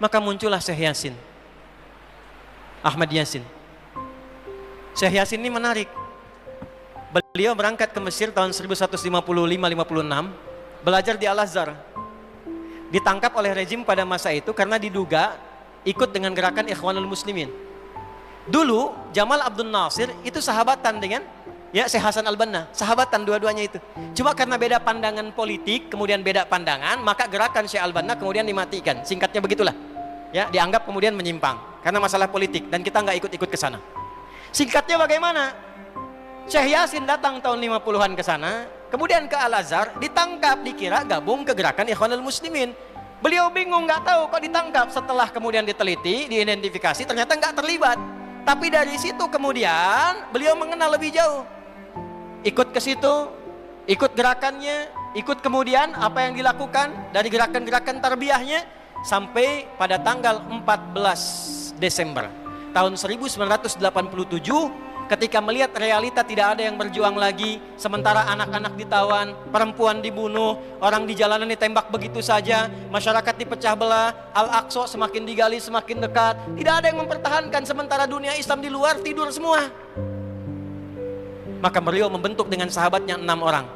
Maka muncullah Syekh Yasin, Ahmad Yasin. Syekh Yasin ini menarik. Beliau berangkat ke Mesir tahun 1155-56, belajar di Al-Azhar. Ditangkap oleh rezim pada masa itu karena diduga ikut dengan gerakan Ikhwanul Muslimin. Dulu Jamal Abdul Nasir itu sahabatan dengan Syekh Hasan Al-Banna, sahabatan dua-duanya itu. Cuma karena beda pandangan politik, kemudian beda pandangan, maka gerakan Syekh Al-Banna kemudian dimatikan. Singkatnya begitulah. Dianggap kemudian menyimpang karena masalah politik dan kita nggak ikut-ikut ke sana. Singkatnya bagaimana? Syekh Yasin datang tahun 50-an ke sana, kemudian ke Al-Azhar, ditangkap, dikira gabung ke gerakan Ikhwanul Muslimin. Beliau bingung, nggak tahu kok ditangkap. Setelah kemudian diteliti, diidentifikasi, ternyata nggak terlibat. Tapi dari situ kemudian beliau mengenal lebih jauh. Ikut ke situ, ikut gerakannya, ikut kemudian apa yang dilakukan dari gerakan-gerakan tarbiyahnya sampai pada tanggal 14 Desember tahun 1987 ketika melihat realita tidak ada yang berjuang lagi, sementara anak-anak ditawan, perempuan dibunuh, orang di jalanan ditembak begitu saja, masyarakat dipecah belah, Al-Aqsa semakin digali semakin dekat, tidak ada yang mempertahankan, sementara dunia Islam di luar tidur semua. Maka beliau membentuk dengan sahabatnya 6 orang,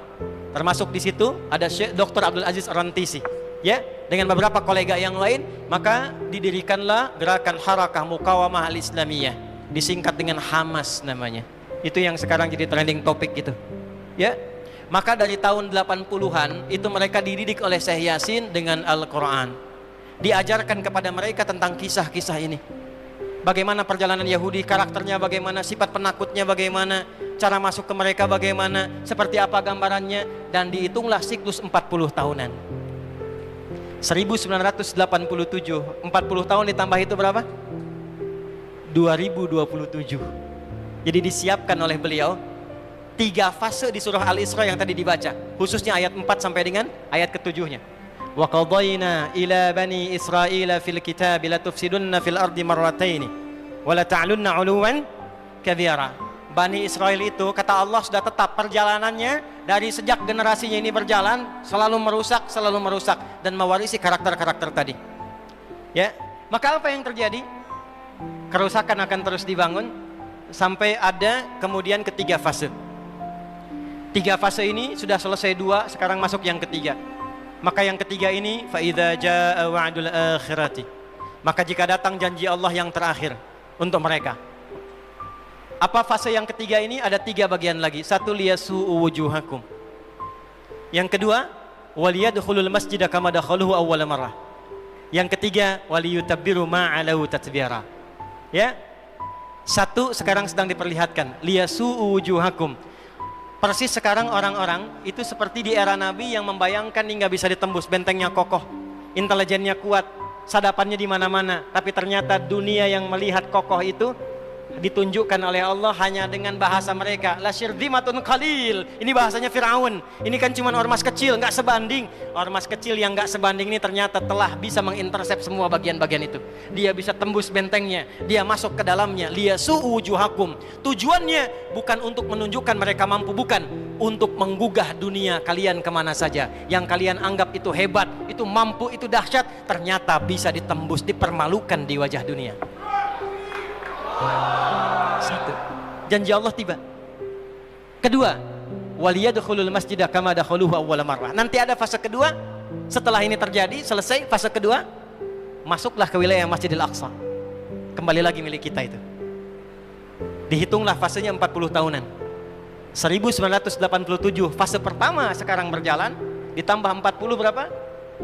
termasuk di situ ada Syekh Dr. Abdul Aziz Ar-Rantisi, dengan beberapa kolega yang lain. Maka didirikanlah gerakan Harakah Muqawamah Al-Islamiyah, disingkat dengan Hamas namanya. Itu yang sekarang jadi trending topik gitu. Maka dari tahun 80-an itu mereka dididik oleh Syekh Yasin dengan Al-Quran. Diajarkan kepada mereka tentang kisah-kisah ini. Bagaimana perjalanan Yahudi, karakternya bagaimana, sifat penakutnya bagaimana, cara masuk ke mereka bagaimana, seperti apa gambarannya, dan dihitunglah siklus 40 tahunan. 1987, 40 tahun ditambah itu berapa? 2027. Jadi disiapkan oleh beliau 3 fase di surah Al-Isra yang tadi dibaca, khususnya ayat 4 sampai dengan ayat ke-7-nya. Wa qadayna ila bani Israila fil kitab la tufsidunna fil ardi marrataini wa la ta'lunna 'uluwan kabira. Bani Israel itu kata Allah sudah tetap perjalanannya dari sejak generasinya ini berjalan selalu merusak dan mewarisi karakter-karakter tadi. Maka apa yang terjadi? Kerusakan akan terus dibangun sampai ada kemudian ketiga fase. 3 fase ini sudah selesai 2, sekarang masuk yang ketiga. Maka yang ketiga ini fa idza jaa wa'dul akhirati, maka jika datang janji Allah yang terakhir untuk mereka. Apa fase yang ketiga ini? Ada 3 bagian lagi. 1, liyasu'u wujuhakum. Yang kedua, waliyadkhulul masjida kama dakhaluhu awwal marrah. Yang ketiga, waliyutabbiru ma'alahu tatbira. 1 sekarang sedang diperlihatkan, liyasu'u wujuhakum. Persis sekarang orang-orang itu seperti di era Nabi yang membayangkan hingga bisa ditembus, bentengnya kokoh, intelijennya kuat, sadapannya di mana-mana, tapi ternyata dunia yang melihat kokoh itu ditunjukkan oleh Allah hanya dengan bahasa mereka, la syirzimatun qalil. Ini bahasanya Firaun. Ini kan cuma ormas kecil, nggak sebanding. Ormas kecil yang nggak sebanding ini ternyata telah bisa mengintersep semua bagian-bagian itu. Dia bisa tembus bentengnya, dia masuk ke dalamnya. Liyasu'u wujuhakum. Tujuannya bukan untuk menunjukkan mereka mampu, bukan, untuk menggugah dunia kalian kemana saja. Yang kalian anggap itu hebat, itu mampu, itu dahsyat, ternyata bisa ditembus, dipermalukan di wajah dunia. 1, janji Allah tiba. Kedua, waliyadkhulul masjida kama dakhaluhu awwal marrah. Nanti ada fase kedua. Setelah ini terjadi, selesai fase kedua, masuklah ke wilayah Masjidil Aqsa. Kembali lagi milik kita itu. Dihitunglah fasenya 40 tahunan. 1987 fase pertama sekarang berjalan, ditambah 40 berapa?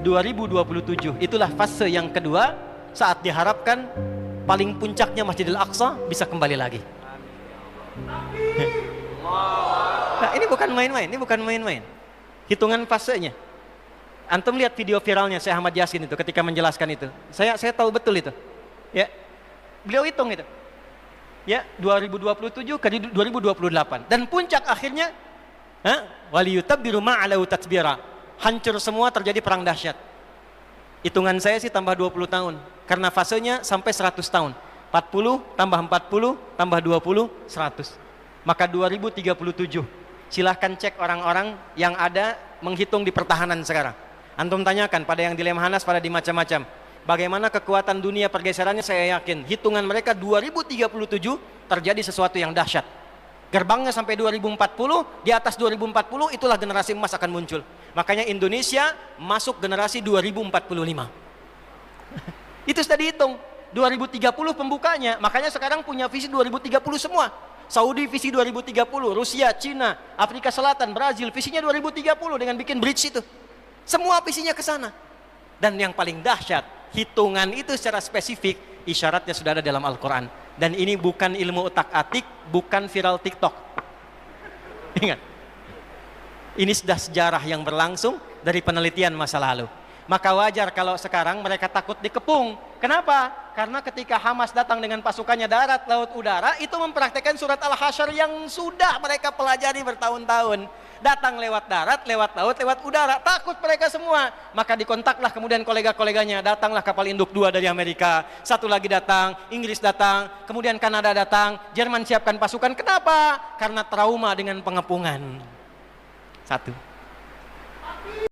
2027. Itulah fase yang kedua, saat diharapkan paling puncaknya Masjidil Aqsa bisa kembali lagi. Nah, ini bukan main-main, hitungan fasenya. Antum lihat video viralnya Syekh Ahmad Yasin itu ketika menjelaskan itu. Saya tahu betul itu. Beliau hitung itu. 2027 ke 2028, dan puncak akhirnya waliyutabbiru ma'alahu tatbira. Hancur semua, terjadi perang dahsyat. Hitungan saya sih tambah 20 tahun. Karena fasenya sampai 100 tahun. 40 tambah 40 tambah 20, 100. Maka 2037. Silahkan cek orang-orang yang ada menghitung di pertahanan sekarang. Antum tanyakan pada yang di Lemhanas, pada di macam-macam. Bagaimana kekuatan dunia pergeserannya saya yakin. Hitungan mereka 2037 terjadi sesuatu yang dahsyat. Gerbangnya sampai 2040, di atas 2040 itulah generasi emas akan muncul. Makanya Indonesia masuk generasi 2045. Itu sudah dihitung. 2030 pembukanya. Makanya sekarang punya visi 2030 semua. Saudi visi 2030, Rusia, Cina, Afrika Selatan, Brazil visinya 2030 dengan bikin bridge itu. Semua visinya ke sana. Dan yang paling dahsyat, hitungan itu secara spesifik isyaratnya sudah ada dalam Al-Quran. Dan ini bukan ilmu utak-atik, bukan viral TikTok. Ingat, ini sudah sejarah yang berlangsung dari penelitian masa lalu. Maka wajar kalau sekarang mereka takut dikepung. Kenapa? Karena ketika Hamas datang dengan pasukannya darat, laut, udara, itu mempraktekkan surat Al-Hasyr yang sudah mereka pelajari bertahun-tahun. Datang lewat darat, lewat laut, lewat udara. Takut mereka semua. Maka dikontaklah kemudian kolega-koleganya. Datanglah kapal induk 2 dari Amerika. Satu lagi datang, Inggris datang, kemudian Kanada datang, Jerman siapkan pasukan. Kenapa? Karena trauma dengan pengepungan. Satu.